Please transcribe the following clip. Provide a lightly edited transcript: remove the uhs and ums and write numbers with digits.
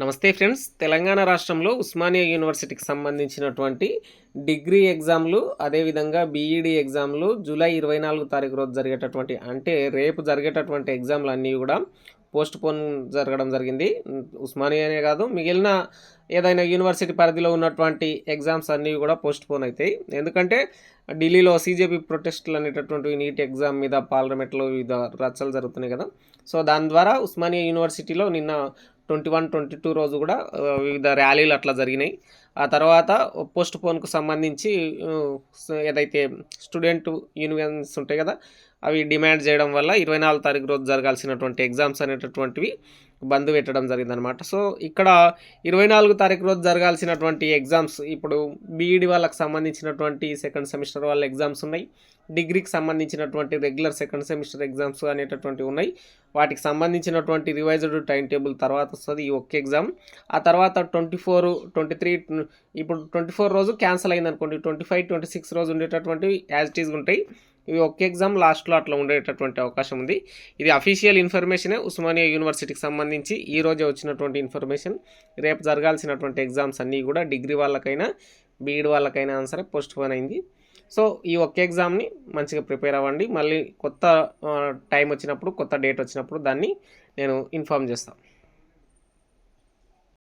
నమస్తే ఫ్రెండ్స్. తెలంగాణ రాష్ట్రంలో ఉస్మానియా యూనివర్సిటీకి సంబంధించినటువంటి డిగ్రీ ఎగ్జామ్లు, అదేవిధంగా బీఈడీ ఎగ్జామ్లు జూలై 24 తారీఖు రోజు జరిగేటటువంటి, అంటే రేపు జరిగేటటువంటి ఎగ్జామ్లు అన్నీ కూడా పోస్ట్ పోన్ జరగడం జరిగింది. ఉస్మానియానే కాదు, మిగిలిన ఏదైనా యూనివర్సిటీ పరిధిలో ఉన్నటువంటి ఎగ్జామ్స్ అన్నీ కూడా పోస్ట్ పోన్ అవుతాయి. ఎందుకంటే ఢిల్లీలో సీజేపీ ప్రొటెస్టులు అనేటటువంటి నీట్ ఎగ్జామ్ మీద పార్లమెంట్లో వివిధ రచ్చలు జరుగుతున్నాయి కదా. సో దాని ద్వారా ఉస్మానియా యూనివర్సిటీలో నిన్న 21, 22 రోజు కూడా వివిధ ర్యాలీలు అట్లా జరిగినాయి. ఆ తర్వాత పోస్ట్ పోన్కు సంబంధించి ఏదైతే స్టూడెంట్ యూనియన్స్ ఉంటాయి కదా, అవి డిమాండ్ చేయడం వల్ల 24 తారీఖు రోజు జరగాల్సినటువంటి ఎగ్జామ్స్ అనేటటువంటివి బంద్ పెట్టడం జరిగిందనమాట. సో ఇక్కడ 24 తారీఖు రోజు జరగాల్సినటువంటి ఎగ్జామ్స్, ఇప్పుడు బీఈడి వాళ్ళకి సంబంధించినటువంటి సెకండ్ సెమిస్టర్ వాళ్ళ ఎగ్జామ్స్ ఉన్నాయి, డిగ్రీకి సంబంధించినటువంటి రెగ్యులర్ సెకండ్ సెమిస్టర్ ఎగ్జామ్స్ అనేటటువంటివి ఉన్నాయి. వాటికి సంబంధించినటువంటి రివైజ్డ్ టైం టేబుల్ తర్వాత వస్తుంది ఈ ఒక్క ఎగ్జామ్. ఆ తర్వాత 24, 23, ఇప్పుడు 24 రోజు క్యాన్సిల్ అయింది అనుకోండి, 25, 26 రోజు ఉండేటటువంటివి యాజ్ ఇట్ ఈజ్ ఉంటాయి. ఇవి ఒక్క ఎగ్జామ్ లాస్ట్లో అట్లా ఉండేటటువంటి అవకాశం ఉంది. ఇది అఫీషియల్ ఇన్ఫర్మేషనే ఉస్మానియా యూనివర్సిటీకి సంబంధించి ఈ రోజే వచ్చినటువంటి ఇన్ఫర్మేషన్. రేపు జరగాల్సినటువంటి ఎగ్జామ్స్ అన్నీ కూడా డిగ్రీ వాళ్ళకైనా బీఈడి వాళ్ళకైనా సరే పోస్ట్ పోన్ అయింది. సో ఈ ఒక్క ఎగ్జామ్ని మంచిగా ప్రిపేర్ అవ్వండి. మళ్ళీ కొత్త టైం వచ్చినప్పుడు, కొత్త డేట్ వచ్చినప్పుడు దాన్ని నేను ఇన్ఫామ్ చేస్తాను.